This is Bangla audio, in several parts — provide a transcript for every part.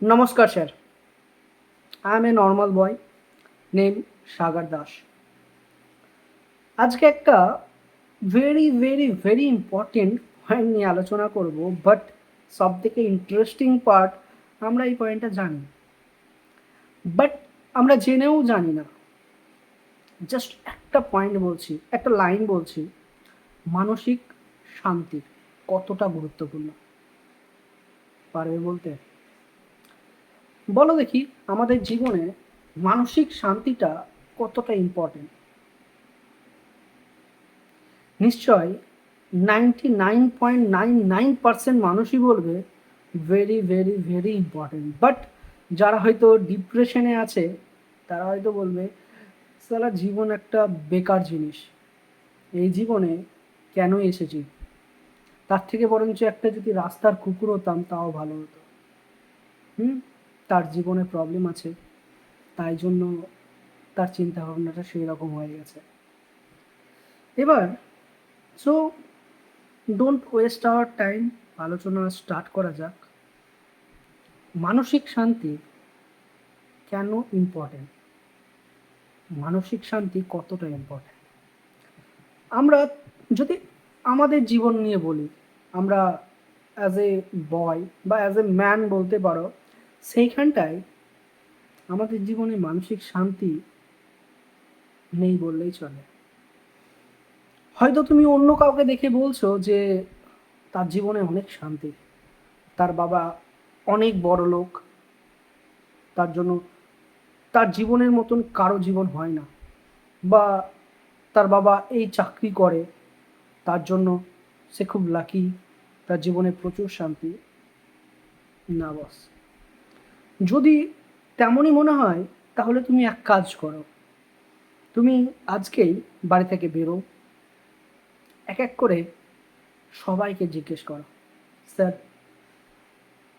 Namaskar, sir. I am a normal boy named Sagar Das. আজকে একটা ভেরি ইম্পর্টেন্ট পয়েন্ট নিয়ে আলোচনা করব, বাট সব থেকে ইন্টারেস্টিং পার্ট আমরা এই পয়েন্টটা জানি, বাট আমরা জেনেও জানি না। জাস্ট একটা পয়েন্ট বলছি, একটা লাইন বলছি, মানসিক শান্তি কতটা গুরুত্বপূর্ণ পারবে বলতে? বলো দেখি, আমাদের জীবনে মানসিক শান্তিটা কতটা ইম্পর্টেন্ট? নিশ্চয় 99.99% মানুষই বলবে ভেরি ইম্পর্টেন্ট। বাট যারা হয়তো ডিপ্রেশনে আছে তারা হয়তো বলবে সালা জীবন একটা বেকার জিনিস, এই জীবনে কেন এসেছি, তার থেকে বরঞ্চ একটা যদি রাস্তার কুকুর হতাম তাও ভালো হতো। তার জীবনে প্রবলেম আছে, তাই জন্য তার চিন্তা ভাবনাটা সেই রকম হয়ে গেছে। এবার so don't waste our time, আলোচনা স্টার্ট করা যাক। মানসিক শান্তি কেন ইম্পর্টেন্ট? মানসিক শান্তি কতটা ইম্পর্টেন্ট? আমরা যদি আমাদের জীবন নিয়ে বলি, আমরা অ্যাজ এ বয় বা অ্যাজ এ ম্যান বলতে পারো, সেইখানটায় আমাদের জীবনে মানসিক শান্তি নেই বললেই চলে। হয়তো তুমি অন্য কাউকে দেখে বলছো যে তার জীবনে অনেক শান্তি, তার বাবা অনেক বড় লোক, তার জন্য তার জীবনের মতন কারো জীবন হয় না, বা তার বাবা এই চাকরি করে তার জন্য সে খুব লাকি, তার জীবনে প্রচুর শান্তি। না বস, যদি তেমনই মনে হয় তাহলে তুমি এক কাজ করো, তুমি আজকেই বাড়ি থেকে বেরো, এক এক করে সবাইকে জিজ্ঞেস করো, স্যার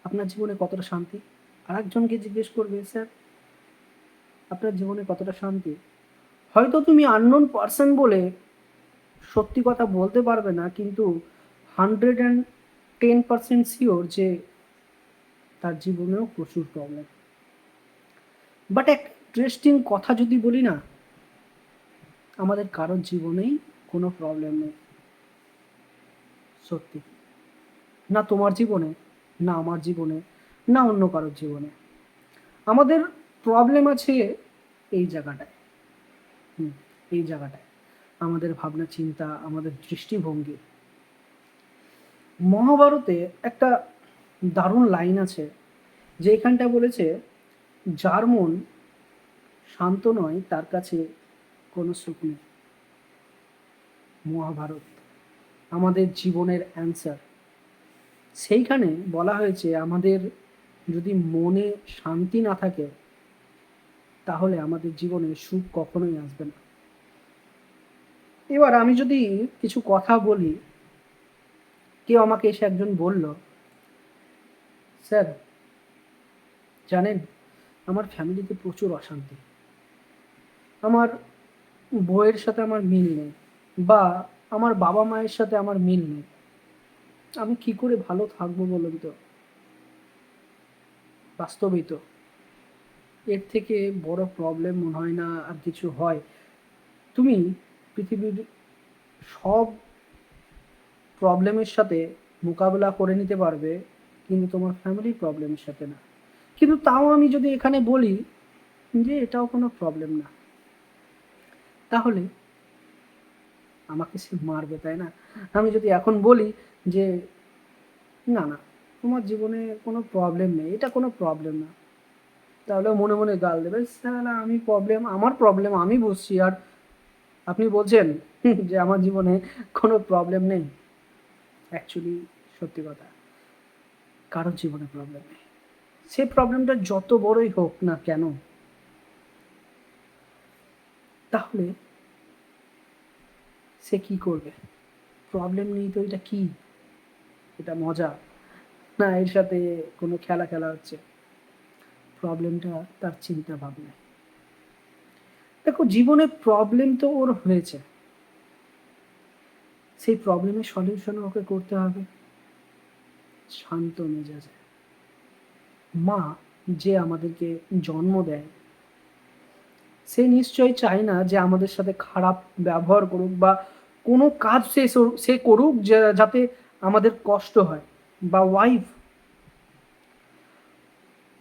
আপনার জীবনে কতটা শান্তি? আর একজনকে জিজ্ঞেস করবে, স্যার আপনার জীবনে কতটা শান্তি? হয়তো তুমি আননোন পার্সন বলে সত্যি কথা বলতে পারবে না, কিন্তু 110% শিওর যে তার জীবনেও প্রচুর প্রবলেম। বাট এক ইন্টারেস্টিং কথা যদি বলি না, আমাদের কারোর জীবনেই কোনো প্রবলেম নেই। সত্যি, না তোমার জীবনে, না আমার জীবনে, না অন্য কারোর জীবনে। আমাদের প্রবলেম আছে এই জায়গাটায়। এই জায়গাটায় আমাদের ভাবনা চিন্তা, আমাদের দৃষ্টিভঙ্গি। মহাভারতে একটা দারুণ লাইন আছে, যে এখানটা বলেছে, যার মন শান্ত নয় তার কাছে কোনো সুখ নেই। মহাভারত আমাদের জীবনের অ্যান্সার। সেইখানে বলা হয়েছে আমাদের যদি মনে শান্তি না থাকে তাহলে আমাদের জীবনে সুখ কখনোই আসবে না। এবার আমি যদি কিছু কথা বলি, কেউ আমাকে এসে একজন বলল, স্যার জানেন আমার ফ্যামিলিতে প্রচুর অশান্তি, আমার বউয়ের সাথে আমার মিল নেই, বা আমার বাবা মায়ের সাথে আমার মিল নেই, আমি কি করে ভালো থাকবো বলুন তো? বাস্তবেই তো এর থেকে বড় প্রবলেম মনে হয় না আর কিছু হয়। তুমি পৃথিবীর সব প্রবলেমের সাথে মোকাবেলা করে নিতে পারবে, কিন্তু তোমার ফ্যামিলির প্রবলেমের সাথে না। কিন্তু তাও আমি যদি এখানে বলি যে এটাও কোনো প্রবলেম না, তাহলে আমাকে সে মারবে, তাই না? আমি যদি এখন বলি যে না না, তোমার জীবনে কোনো প্রবলেম নেই, এটা কোনো প্রবলেম না, তাহলে মনে মনে গাল দেবে, সালা আমি প্রবলেম, আমার প্রবলেম আমি বুঝছি, আর আপনি বলছেন যে আমার জীবনে কোনো প্রবলেম নেই। অ্যাকচুয়ালি সত্যি কথা, কারোর জীবনে প্রবলেম নেই, সে প্রবলেমটা যত বড়ই হোক না কেন। তাহলে সে কি করবে? প্রবলেম নেই তো এটা কি? এটা মজা, না এর সাথে কোনো খেলা খেলা হচ্ছে? প্রবলেমটা তার চিন্তা ভাবনায়। দেখো, জীবনে প্রবলেম তো ওর হয়েছে, সেই প্রবলেমের সলিউশন ওকে করতে হবে শান্ত মেজাজে। মা যে আমাদেরকে জন্ম দেয় সে নিশ্চয়ই চায় না যে আমাদের সাথে খারাপ ব্যবহার করুক বা কোনো কাজ সে করুক যাতে আমাদের কষ্ট হয়। বা ওয়াইফ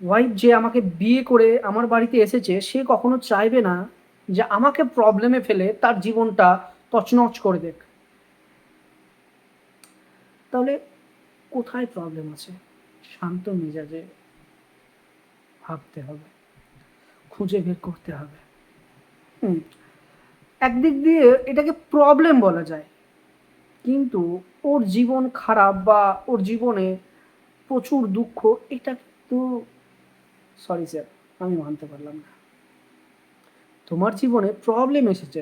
ওয়াইফ যে আমাকে বিয়ে করে আমার বাড়িতে এসেছে সে কখনো চাইবে না যে আমাকে প্রবলেমে ফেলে তার জীবনটা তছনছ করে দেখ। তাহলে কোথায় প্রবলেম আছে? শান্ত মেজাজে ভাবতে হবে, খুঁজে বের করতে হবে। হুম, একদিক দিয়ে এটাকে প্রবলেম বলা যায়, কিন্তু ওর জীবন খারাপ বা ওর জীবনে প্রচুর দুঃখ, এটা কিন্তু সরি স্যার, আমি মানতে পারলাম না। তোমার জীবনে প্রবলেম এসেছে,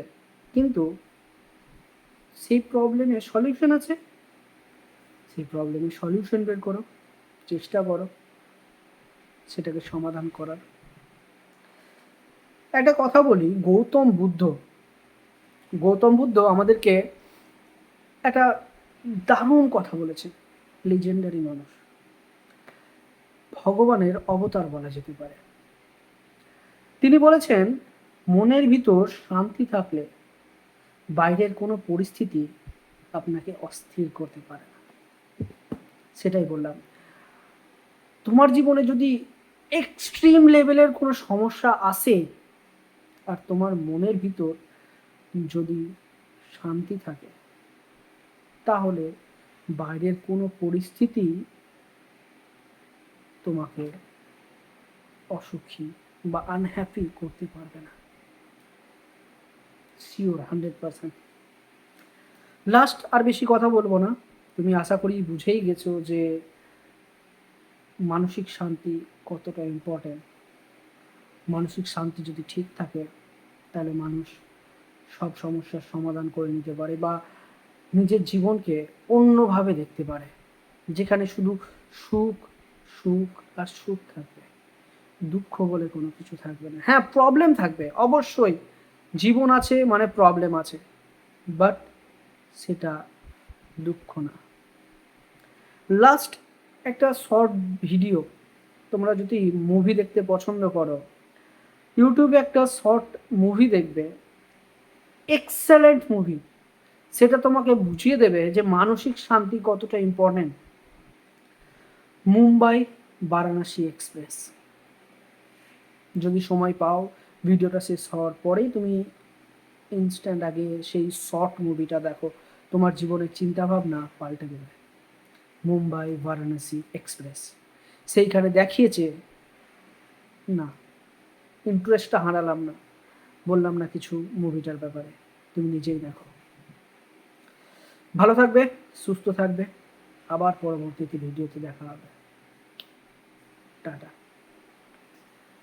কিন্তু সেই প্রবলেমের সলিউশন আছে, সেই প্রবলেমের সলিউশন বের করো, চেষ্টা করো সেটাকে সমাধান করার। একটা কথা বলি, গৌতম বুদ্ধ আমাদেরকে একটা দারুণ কথা বলেছে। লিজেন্ডারি মানুষ, ভগবানের অবতার বলা যেতে পারে। তিনি বলেছেন, মনের ভিতর শান্তি থাকলে বাইরের কোনো পরিস্থিতি আপনাকে অস্থির করতে পারে না। সেটাই বললাম, তোমার জীবনে যদি এক্সট্রিম লেভেলের কোনো সমস্যা আসে আর তোমার মনের ভিতর যদি শান্তি থাকে, তাহলে বাইরের কোনো পরিস্থিতি তোমাকে অসুখী বা আনহ্যাপি করতে পারবে না, শিওর 100%। লাস্ট আর বেশি কথা বলবো না, তুমি আশা করি বুঝেই গেছো যে মানসিক শান্তি কতটা ইম্পর্টেন্ট। মানসিক শান্তি যদি ঠিক থাকে তাহলে মানুষ সব সমস্যার সমাধান করে নিতে পারে বা নিজের জীবনকে অন্যভাবে দেখতে পারে, যেখানে শুধু সুখ সুখ আর সুখ থাকবে, দুঃখ বলে কোনো কিছু থাকবে না। হ্যাঁ, প্রবলেম থাকবে অবশ্যই, জীবন আছে মানে প্রবলেম আছে, বাট সেটা দুঃখ না। লাস্ট একটা শর্ট ভিডিও, তোমরা যদি মুভি দেখতে পছন্দ করো, ইউটিউবে একটা শর্ট মুভি দেখবে, এক্সেলেন্ট মুভি, সেটা তোমাকে বুঝিয়ে দেবে যে মানসিক শান্তি কতটা ইম্পর্টেন্ট। মুম্বাই বারাণসী এক্সপ্রেস। যদি সময় পাও, ভিডিওটা শেষ হওয়ার পরেই তুমি ইনস্ট্যান্ট আগে সেই শর্ট মুভিটা দেখো, তোমার জীবনের চিন্তাভাবনা পাল্টে দেবে। মুম্বাই বারাণসী এক্সপ্রেস, সেইখানে দেখিয়েছে, না ইন্টারেস্টটা হারালাম না, বললাম না কিছু মুভিটার ব্যাপারে, তুমি নিজেই দেখো। ভালো থাকবে, সুস্থ থাকবে, আবার পরবর্তীতে ভিডিওতে দেখা হবে। টাটা।